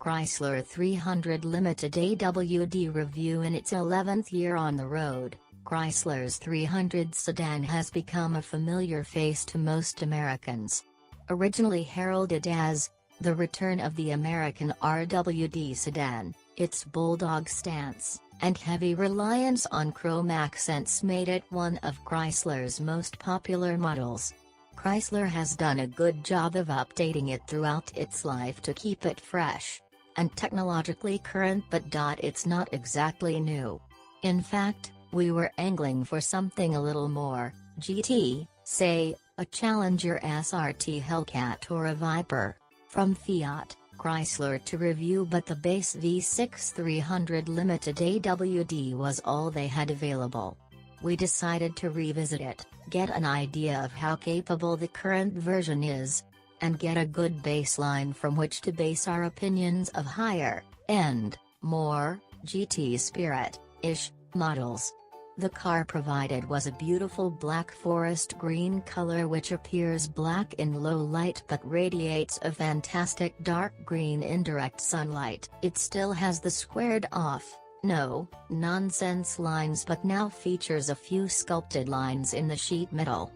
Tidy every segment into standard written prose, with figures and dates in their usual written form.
Chrysler 300 Limited AWD review. In its 11th year on the road, Chrysler's 300 sedan has become a familiar face to most Americans. Originally heralded as the return of the American RWD sedan, its bulldog stance and heavy reliance on chrome accents made it one of Chrysler's most popular models. Chrysler has done a good job of updating it throughout its life to keep it fresh and technologically current, but it's not exactly new. In fact, we were angling for something a little more GT, say, a Challenger SRT Hellcat or a Viper from Fiat-Chrysler to review, but the base V6 300 Limited AWD was all they had available. We decided to revisit it, get an idea of how capable the current version is, and get a good baseline from which to base our opinions of higher-end, more GT-Spirit-ish models. The car provided was a beautiful black forest green color which appears black in low light but radiates a fantastic dark green in direct sunlight. It still has the squared off, no nonsense lines, but now features a few sculpted lines in the sheet metal.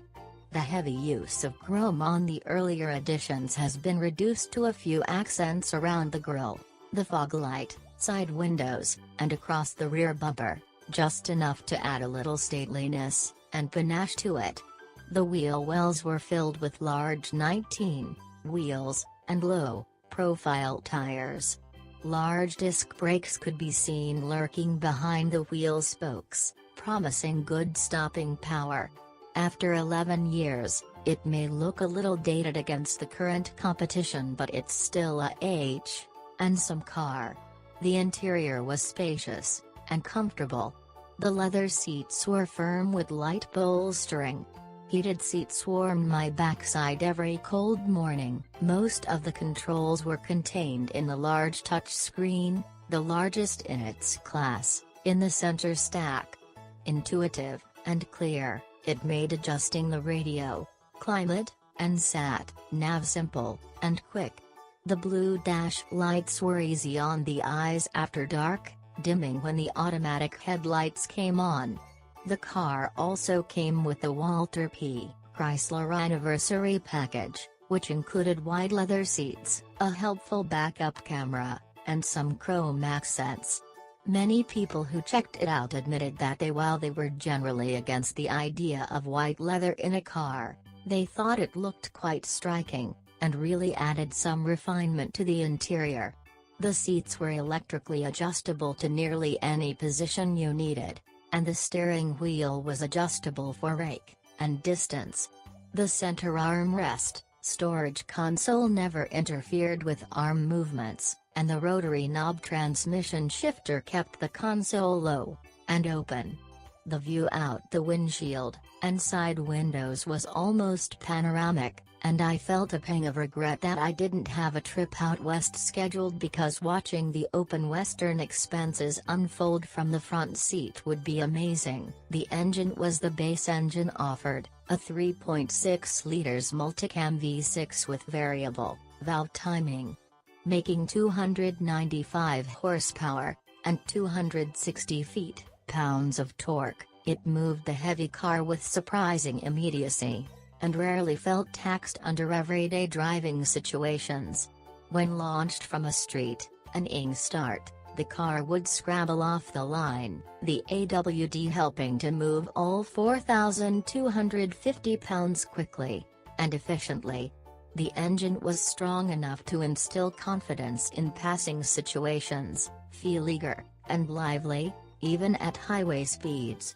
The heavy use of chrome on the earlier editions has been reduced to a few accents around the grille, the fog light, side windows, and across the rear bumper, just enough to add a little stateliness and panache to it. The wheel wells were filled with large 19 wheels and low-profile tires. Large disc brakes could be seen lurking behind the wheel spokes, promising good stopping power. After 11 years, it may look a little dated against the current competition, but it's still a H&M car. The interior was spacious and comfortable. The leather seats were firm with light bolstering. Heated seats warmed my backside every cold morning. Most of the controls were contained in the large touchscreen, the largest in its class, in the center stack. Intuitive and clear, it made adjusting the radio, climate, and sat-nav simple and quick. The blue dash lights were easy on the eyes after dark, dimming when the automatic headlights came on. The car also came with the Walter P. Chrysler Anniversary Package, which included wide leather seats, a helpful backup camera, and some chrome accents. Many people who checked it out admitted that while they were generally against the idea of white leather in a car, they thought it looked quite striking, and really added some refinement to the interior. The seats were electrically adjustable to nearly any position you needed, and the steering wheel was adjustable for rake and distance. The center armrest, storage console never interfered with arm movements, and the rotary knob transmission shifter kept the console low and open. The view out the windshield and side windows was almost panoramic, and I felt a pang of regret that I didn't have a trip out west scheduled, because watching the open western expanses unfold from the front seat would be amazing. The engine was the base engine offered, a 3.6 liters multicam V6 with variable valve timing, making 295 horsepower and 260 feet-pounds of torque. It moved the heavy car with surprising immediacy, and rarely felt taxed under everyday driving situations. When launched from a street, an start, the car would scrabble off the line, the AWD helping to move all 4,250 pounds quickly and efficiently. The engine was strong enough to instill confidence in passing situations, feel eager and lively, even at highway speeds.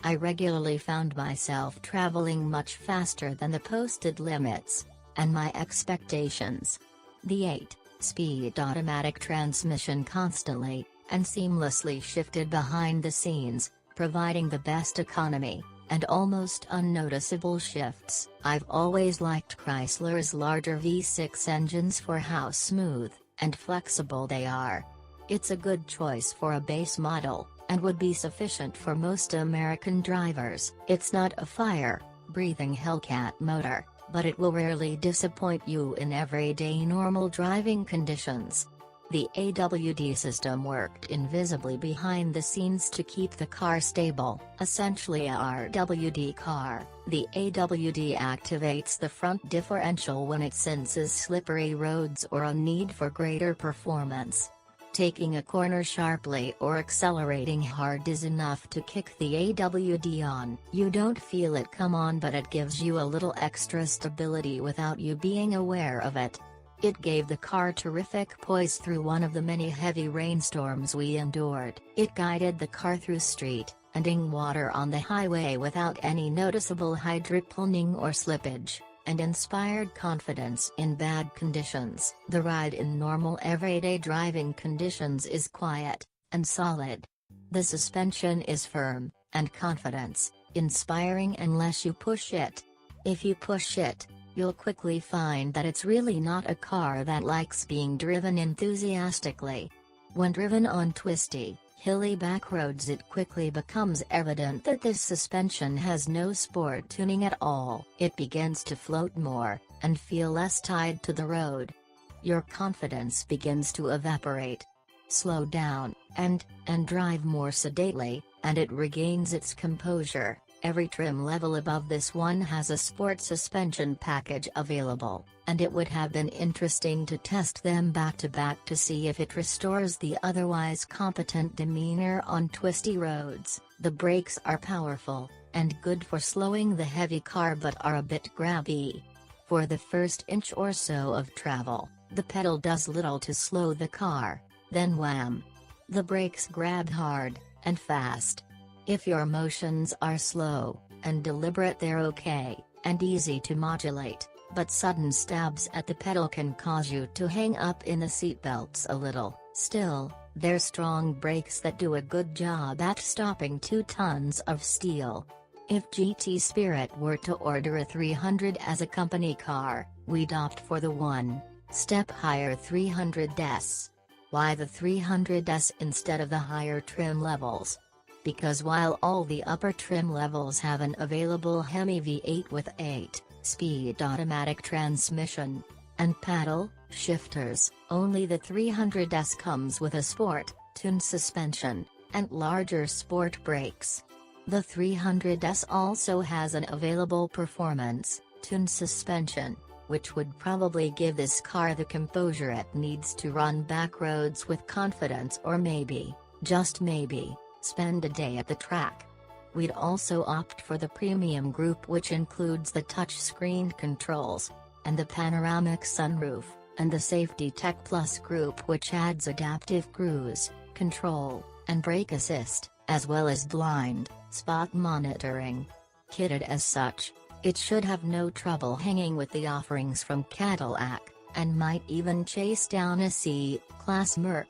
I regularly found myself traveling much faster than the posted limits and my expectations. The 8-speed automatic transmission constantly and seamlessly shifted behind the scenes, providing the best economy and almost unnoticeable shifts. I've always liked Chrysler's larger V6 engines for how smooth and flexible they are. It's a good choice for a base model, and would be sufficient for most American drivers. It's not a fire-breathing Hellcat motor, but it will rarely disappoint you in everyday normal driving conditions. The AWD system worked invisibly behind the scenes to keep the car stable, essentially a RWD car. The AWD activates the front differential when it senses slippery roads or a need for greater performance. Taking a corner sharply or accelerating hard is enough to kick the AWD on. You don't feel it come on, but it gives you a little extra stability without you being aware of it. It gave the car terrific poise through one of the many heavy rainstorms we endured. It guided the car through street and water on the highway without any noticeable hydroplaning or slippage, and inspired confidence in bad conditions. The ride in normal everyday driving conditions is quiet and solid. The suspension is firm and confidence-inspiring unless you push it. If you push it, you'll quickly find that it's really not a car that likes being driven enthusiastically. When driven on twisty, hilly back roads, it quickly becomes evident that this suspension has no sport tuning at all. It begins to float more, and feel less tied to the road. Your confidence begins to evaporate. Slow down, and drive more sedately, and it regains its composure. Every trim level above this one has a sport suspension package available, and it would have been interesting to test them back to back to see if it restores the otherwise competent demeanor on twisty roads. The brakes are powerful, and good for slowing the heavy car, but are a bit grabby. For the first inch or so of travel, the pedal does little to slow the car, then wham! The brakes grab hard and fast. If your motions are slow and deliberate, they're okay and easy to modulate, but sudden stabs at the pedal can cause you to hang up in the seatbelts a little. Still, they're strong brakes that do a good job at stopping 2 tons of steel. If GT Spirit were to order a 300 as a company car, we'd opt for the one-step higher 300S. Why the 300S instead of the higher trim levels? Because while all the upper trim levels have an available Hemi V8 with 8-speed automatic transmission and paddle shifters, only the 300S comes with a sport-tuned suspension and larger sport brakes. The 300S also has an available performance-tuned suspension, which would probably give this car the composure it needs to run back roads with confidence, or maybe, just maybe, spend a day at the track. We'd also opt for the premium group, which includes the touchscreen controls, and the panoramic sunroof, and the Safety Tech Plus group, which adds adaptive cruise control and brake assist, as well as blind spot monitoring. Kitted as such, it should have no trouble hanging with the offerings from Cadillac, and might even chase down a C-Class Merc.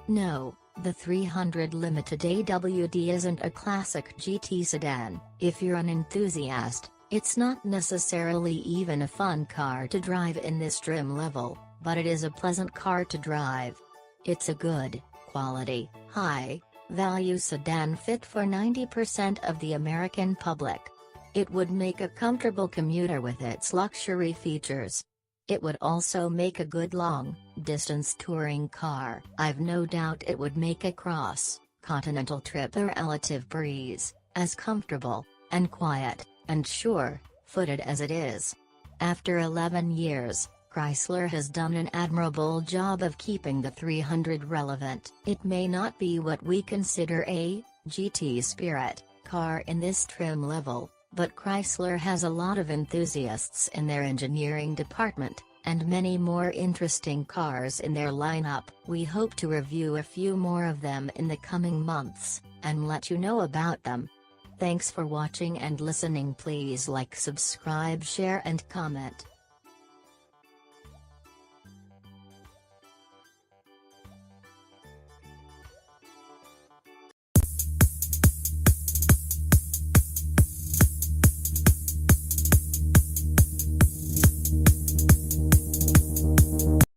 No, the 300 Limited AWD isn't a classic GT sedan. If you're an enthusiast, it's not necessarily even a fun car to drive in this trim level, but it is a pleasant car to drive. It's a good, quality, high-value sedan fit for 90% of the American public. It would make a comfortable commuter with its luxury features. It would also make a good long-distance touring car. I've no doubt it would make a cross-continental trip a relative breeze, as comfortable, and quiet, and sure-footed as it is. After 11 years, Chrysler has done an admirable job of keeping the 300 relevant. It may not be what we consider a GT Spirit car in this trim level, but Chrysler has a lot of enthusiasts in their engineering department, and many more interesting cars in their lineup. We hope to review a few more of them in the coming months, and let you know about them. Thanks for watching and listening. Please like, subscribe, share and comment.